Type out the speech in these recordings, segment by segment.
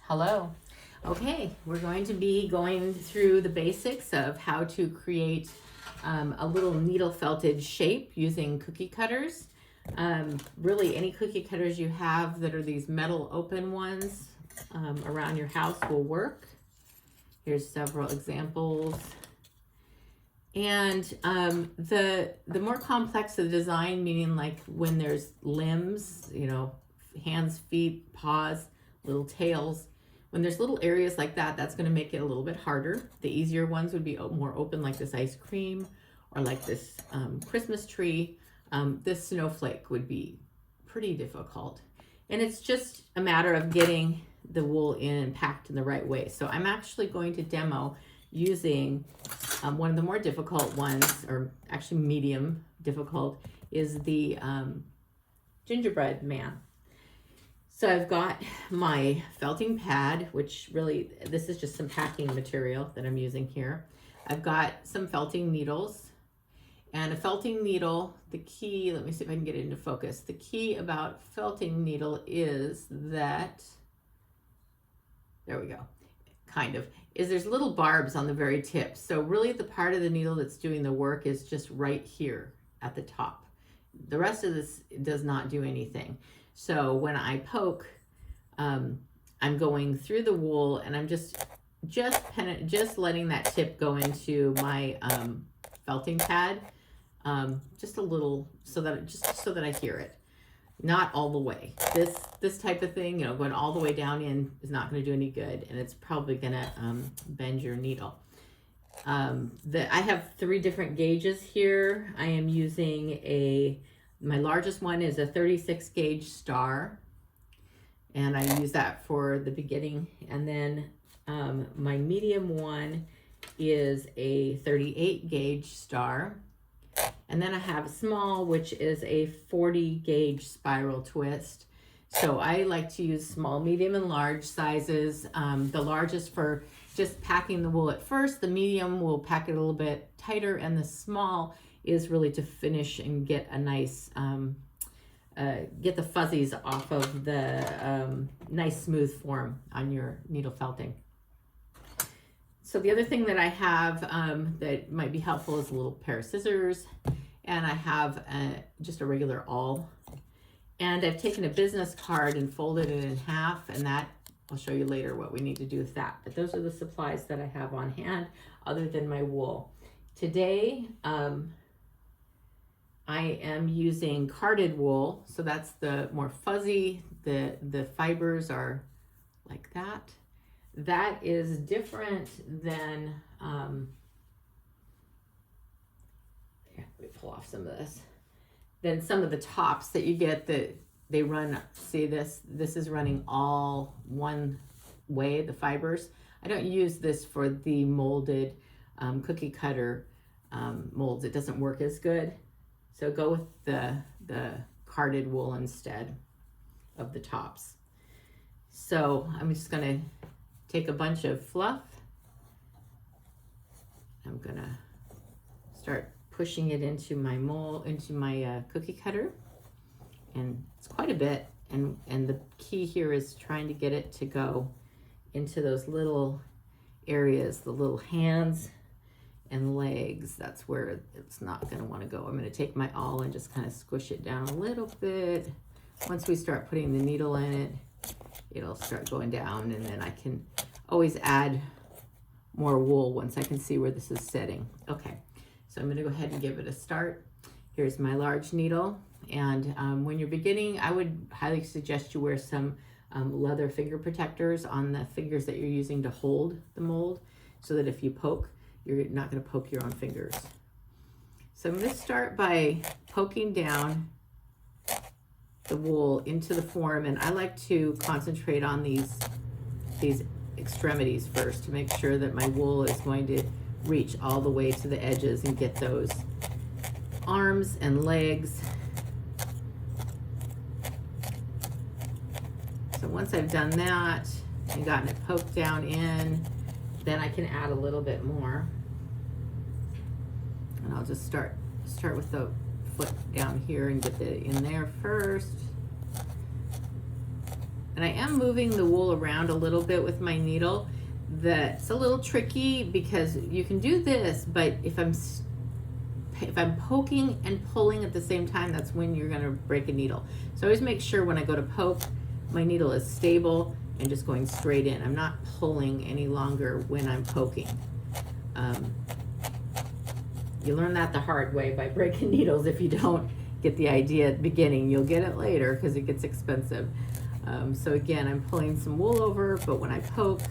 Hello. Okay, we're going to be going through the basics of how to create a little needle felted shape using cookie cutters. Really, any cookie cutters you have that are these metal open ones around your house will work. Here's several examples. And the more complex the design, meaning like when there's limbs, you know, hands, feet, paws, little tails, when there's little areas like that, that's going to make it a little bit harder. The easier ones would be more open, like this ice cream or like this Christmas tree. This snowflake would be pretty difficult. And it's just a matter of getting the wool in and packed in the right way. So I'm actually going to demo using one of the more difficult ones, or actually medium difficult, is the gingerbread man. So I've got my felting pad, which really, this is just some packing material that I'm using here. I've got some felting needles, and a felting needle, the key, let me see if I can get it into focus. The key about felting needle is that, there we go, kind of, is there's little barbs on the very tip. So really the part of the needle that's doing the work is just right here at the top. The rest of this does not do anything. So when I poke, I'm going through the wool, and I'm just letting that tip go into my felting pad, just a little, so that I hear it. Not all the way. This type of thing, you know, going all the way down in is not going to do any good, and it's probably going to bend your needle. I have 3 different gauges here. I am using my largest one is a 36 gauge star, and I use that for the beginning. And then my medium one is a 38 gauge star. And then I have a small, which is a 40 gauge spiral twist. So I like to use small, medium, and large sizes. The largest for just packing the wool at first, the medium will pack it a little bit tighter, and the small is really to finish and get a nice, get the fuzzies off of the nice smooth form on your needle felting. So the other thing that I have that might be helpful is a little pair of scissors, and I have just a regular awl. And I've taken a business card and folded it in half, and that, I'll show you later what we need to do with that. But those are the supplies that I have on hand other than my wool. Today, I am using carded wool, so that's the more fuzzy, the fibers are like that. That is different than, here, let me pull off some of this, than some of the tops that you get that they run, see this is running all one way, the fibers. I don't use this for the molded cookie cutter molds. It doesn't work as good. So go with the carded wool instead of the tops. So I'm just gonna take a bunch of fluff. I'm gonna start pushing it into my mold, into my cookie cutter, and it's quite a bit. And the key here is trying to get it to go into those little areas, the little hands and legs. That's where it's not going to want to go. I'm going to take my awl and just kind of squish it down a little bit. Once we start putting the needle in it, it'll start going down, and then I can always add more wool once I can see where this is setting. Okay, so I'm going to go ahead and give it a start. Here's my large needle, and when you're beginning, I would highly suggest you wear some leather finger protectors on the fingers that you're using to hold the mold, so that if you poke, you're not going to poke your own fingers. So I'm going to start by poking down the wool into the form, and I like to concentrate on these extremities first to make sure that my wool is going to reach all the way to the edges and get those arms and legs. So once I've done that and gotten it poked down in, then I can add a little bit more. And I'll just start with the foot down here and get it in there first. And I am moving the wool around a little bit with my needle. That's a little tricky because you can do this, but if I'm poking and pulling at the same time, that's when you're gonna break a needle. So always make sure when I go to poke, my needle is stable and just going straight in. I'm not pulling any longer when I'm poking. You learn that the hard way by breaking needles. If you don't get the idea at the beginning, you'll get it later because it gets expensive. So again, I'm pulling some wool over, but when I poke,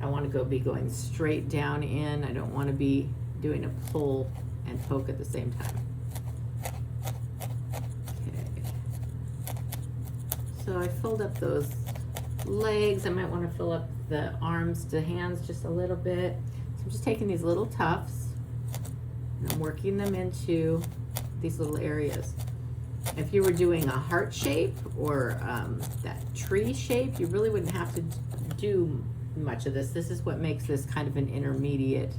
I want to be going straight down in. I don't want to be doing a pull and poke at the same time. Okay. So I filled up those legs. I might want to fill up the arms to hands just a little bit. So I'm just taking these little tufts and I'm working them into these little areas. If you were doing a heart shape or that tree shape, you really wouldn't have to do much of this. This is what makes this kind of an intermediate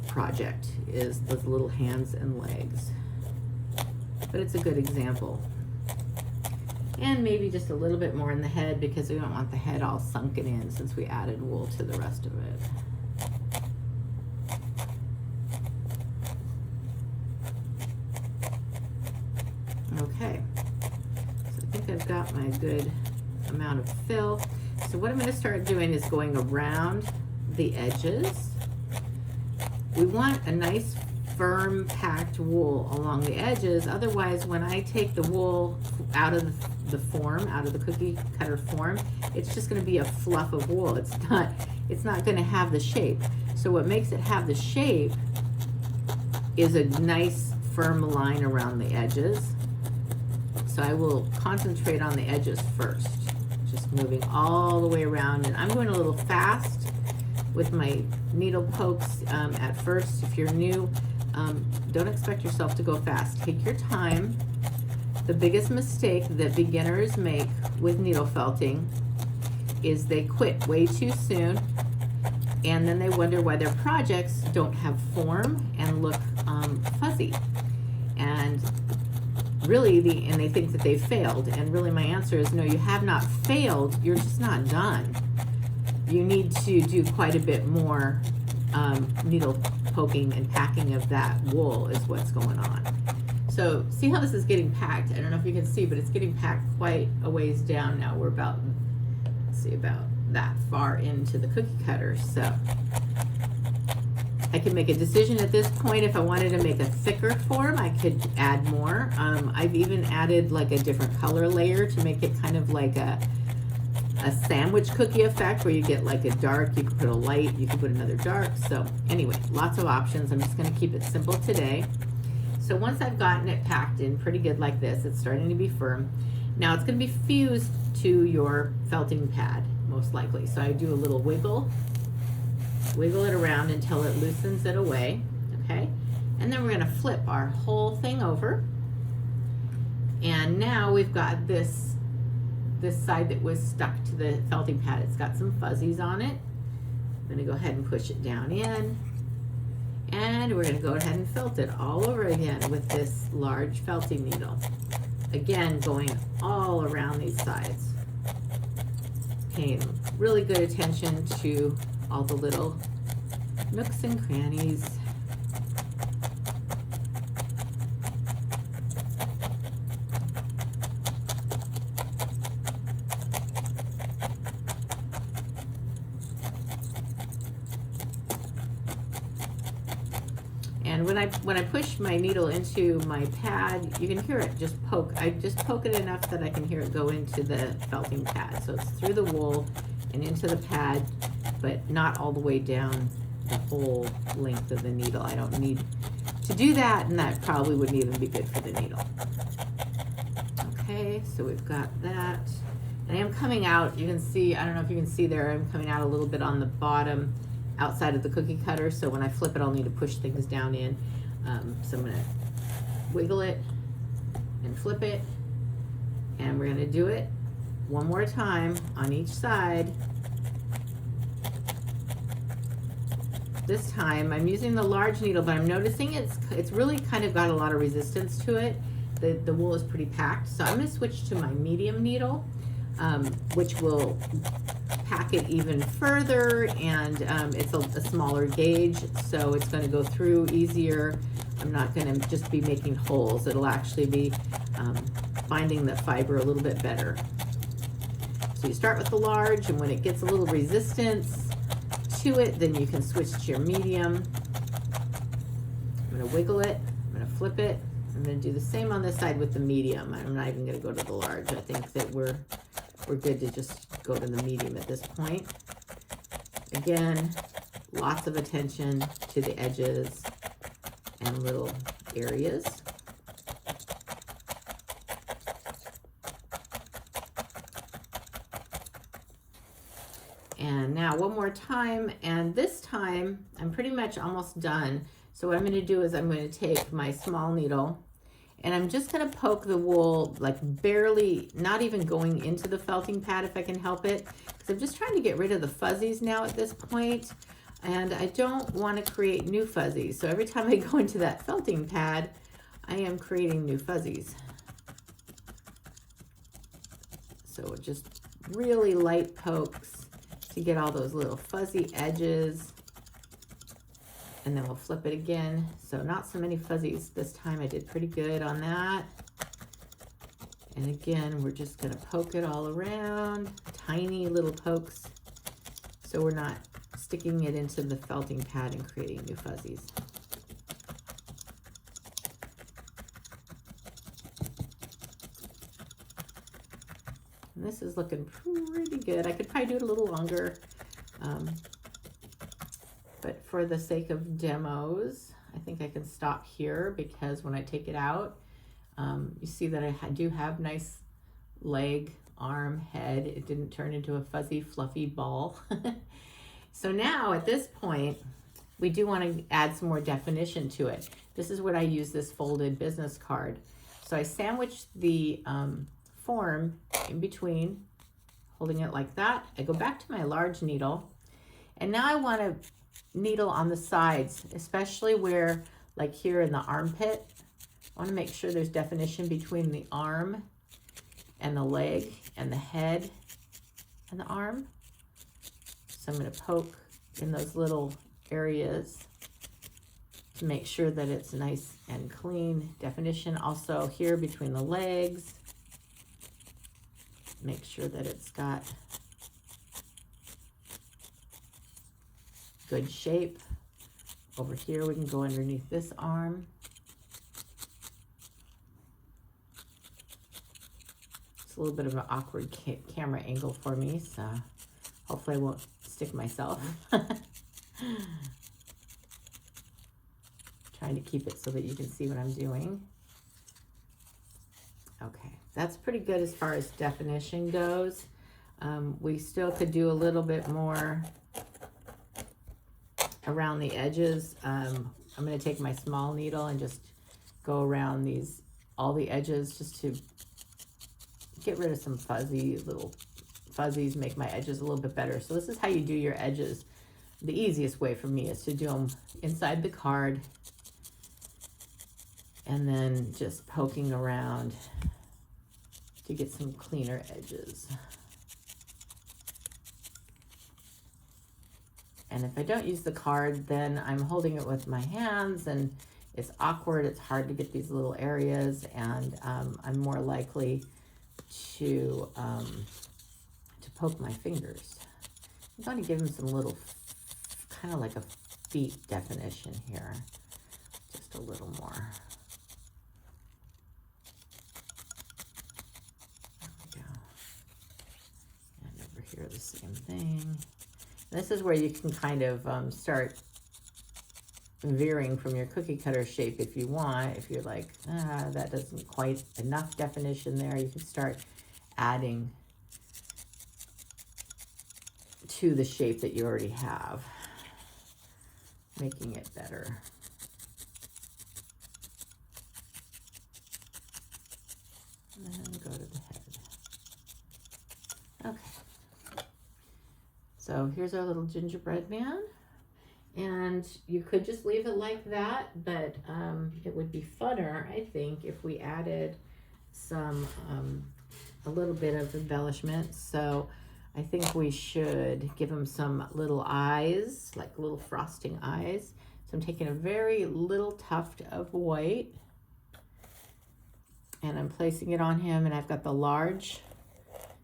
project, is those little hands and legs. But it's a good example. And maybe just a little bit more in the head because we don't want the head all sunken in since we added wool to the rest of it. Okay, so I think I've got my good amount of fill. So what I'm going to start doing is going around the edges. We want a nice firm packed wool along the edges, otherwise when I take the wool out of the form, out of the cookie cutter form, it's just going to be a fluff of wool. It's not going to have the shape. So what makes it have the shape is a nice firm line around the edges. So I will concentrate on the edges first, just moving all the way around. And I'm going a little fast with my needle pokes at first. If you're new, don't expect yourself to go fast. Take your time. The biggest mistake that beginners make with needle felting is they quit way too soon, and then they wonder why their projects don't have form and look fuzzy. And really, and they think that they've failed. And really my answer is no, you have not failed, you're just not done. You need to do quite a bit more needle poking and packing of that wool is what's going on. So see how this is getting packed? I don't know if you can see, but it's getting packed quite a ways down now. We're about, let's see, about that far into the cookie cutter. So I can make a decision at this point. If I wanted to make a thicker form, I could add more. I've even added like a different color layer to make it kind of like a sandwich cookie effect where you get like a dark, you can put a light, you can put another dark. So anyway, lots of options. I'm just going to keep it simple today. So once I've gotten it packed in pretty good like this, it's starting to be firm. Now it's going to be fused to your felting pad, most likely. So I do a little wiggle it around until it loosens it away, okay? And then we're going to flip our whole thing over. And now we've got this side that was stuck to the felting pad. It's got some fuzzies on it. I'm going to go ahead and push it down in. And we're going to go ahead and felt it all over again with this large felting needle. Again, going all around these sides. Paying really good attention to all the little nooks and crannies. And when I push my needle into my pad, you can hear it just poke. I just poke it enough that I can hear it go into the felting pad. So it's through the wool and into the pad, but not all the way down the whole length of the needle. I don't need to do that, and that probably wouldn't even be good for the needle. Okay, so we've got that. And I am coming out, you can see, I don't know if you can see there, I'm coming out a little bit on the bottom outside of the cookie cutter, so when I flip it, I'll need to push things down in. So I'm gonna wiggle it and flip it, and we're gonna do it one more time on each side. This time I'm using the large needle, but I'm noticing it's really kind of got a lot of resistance to it. the wool is pretty packed. So I'm going to switch to my medium needle, which will pack it even further, and it's a smaller gauge, so it's going to go through easier. I'm not going to just be making holes. It'll actually be binding the fiber a little bit better. So you start with the large, and when it gets a little resistance to it, then you can switch to your medium. I'm going to wiggle it, I'm going to flip it. I'm going to do the same on this side with the medium. I'm not even going to go to the large. I think that we're good to just go to the medium at this point. Again, lots of attention to the edges and little areas. And now one more time, and this time I'm pretty much almost done. So what I'm going to do is I'm going to take my small needle, and I'm just going to poke the wool, like barely, not even going into the felting pad if I can help it, because I'm just trying to get rid of the fuzzies now at this point, and I don't want to create new fuzzies. So every time I go into that felting pad, I am creating new fuzzies. So just really light pokes to get all those little fuzzy edges. And then we'll flip it again. So not so many fuzzies this time. I did pretty good on that. And again, we're just gonna poke it all around, tiny little pokes, so we're not sticking it into the felting pad and creating new fuzzies. And this is looking pretty good. I could probably do it a little longer. But for the sake of demos, I think I can stop here, because when I take it out, you see that I do have nice leg, arm, head. It didn't turn into a fuzzy, fluffy ball. So now at this point, we do want to add some more definition to it. This is what I use this folded business card. So I sandwich the form in between, holding it like that. I go back to my large needle, and now I want to needle on the sides, especially where, like here in the armpit, I want to make sure there's definition between the arm and the leg and the head and the arm. So I'm going to poke in those little areas to make sure that it's nice and clean. Definition also here between the legs. Make sure that it's got good shape. Over here, we can go underneath this arm. It's a little bit of an awkward camera angle for me, so hopefully I won't stick myself. Trying to keep it so that you can see what I'm doing. Okay, that's pretty good as far as definition goes. We still could do a little bit more around the edges. I'm going to take my small needle and just go around all the edges, just to get rid of some fuzzy little fuzzies, make my edges a little bit better. So this is how you do your edges. The easiest way for me is to do them inside the card, and then just poking around to get some cleaner edges. And if I don't use the card, then I'm holding it with my hands, and it's awkward. It's hard to get these little areas, and I'm more likely to poke my fingers. I'm going to give them some little, kind of like a feet definition here. Just a little more. There we go. And over here, the same thing. This is where you can kind of start veering from your cookie cutter shape if you want. If you're like, that doesn't quite enough definition there, you can start adding to the shape that you already have, making it better. And then go to the head. Okay. So here's our little gingerbread man. And you could just leave it like that, but it would be funner, I think, if we added some, a little bit of embellishment. So I think we should give them some little eyes, like little frosting eyes. So I'm taking a very little tuft of white and I'm placing it on him, and I've got the large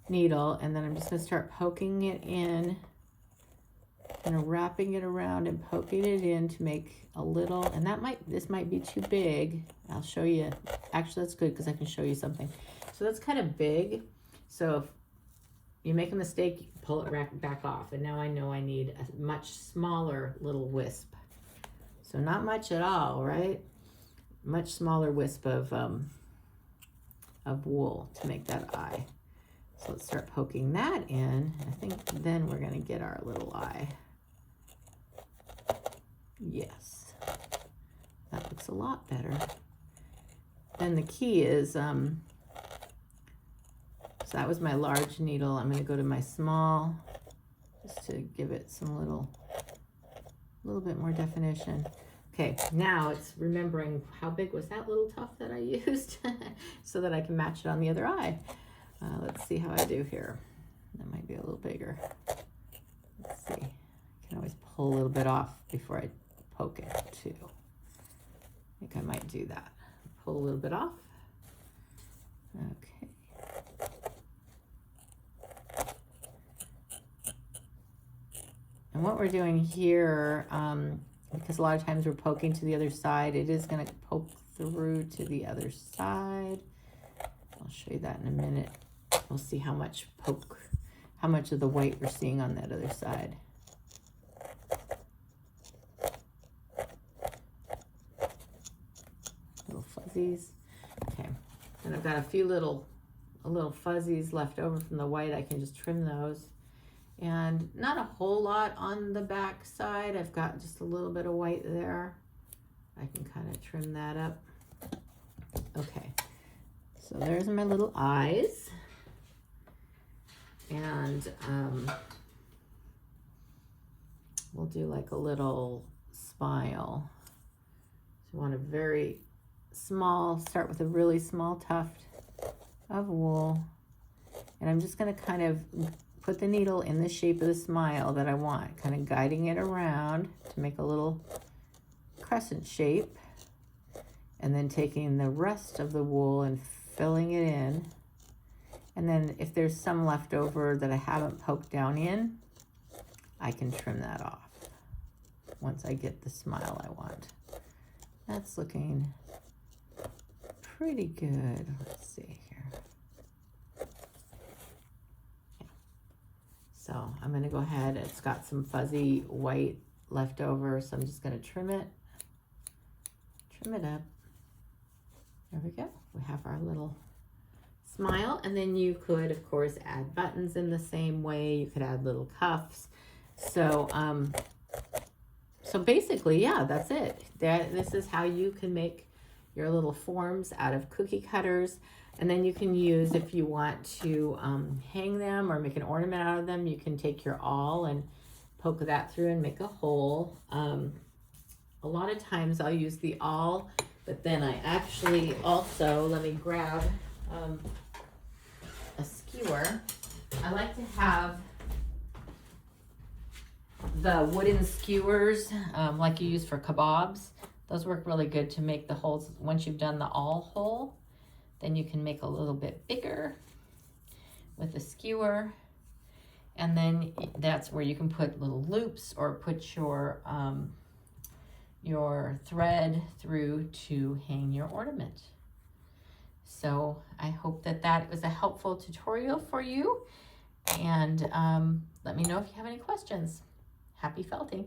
needle, and then I'm just gonna start poking it in, kind of wrapping it around and poking it in to make a little, and this might be too big. I'll show you. Actually, that's good because I can show you something. So that's kind of big. So if you make a mistake, you pull it back off. And now I know I need a much smaller little wisp. So not much at all, right? Much smaller wisp of wool to make that eye. So let's start poking that in. I think then we're gonna get our little eye. Yes, that looks a lot better. Then the key is, so that was my large needle. I'm gonna go to my small, just to give it some little bit more definition. Okay, now it's remembering how big was that little tuft that I used so that I can match it on the other eye. Let's see how I do here. That might be a little bigger. Let's see. I can always pull a little bit off before I poke it too. I think I might do that. Pull a little bit off. Okay. And what we're doing here, because a lot of times we're poking to the other side, it is going to poke through to the other side. I'll show you that in a minute. We'll see how much of the white we're seeing on that other side. Little fuzzies. Okay, and I've got a few little fuzzies left over from the white. I can just trim those. And not a whole lot on the back side. I've got just a little bit of white there. I can kind of trim that up. Okay, so there's my little eyes. And we'll do like a little smile. So you want a very small, start with a really small tuft of wool. And I'm just gonna kind of put the needle in the shape of the smile that I want, kind of guiding it around to make a little crescent shape, and then taking the rest of the wool and filling it in. And then if there's some left over that I haven't poked down in, I can trim that off once I get the smile I want. That's looking pretty good. Let's see here. So I'm going to go ahead. It's got some fuzzy white left over, so I'm just going to trim it up. There we go. We have our little smile, and then you could, of course, add buttons in the same way. You could add little cuffs. So, so basically, yeah, that's it. This is how you can make your little forms out of cookie cutters. And then you can use, if you want to hang them or make an ornament out of them, you can take your awl and poke that through and make a hole. A lot of times I'll use the awl, but then I actually also, let me grab a skewer. I like to have the wooden skewers like you use for kebabs. Those work really good to make the holes. Once you've done the awl hole, then you can make a little bit bigger with a skewer. And then that's where you can put little loops or put your thread through to hang your ornament. So I hope that that was a helpful tutorial for you. And let me know if you have any questions. Happy felting.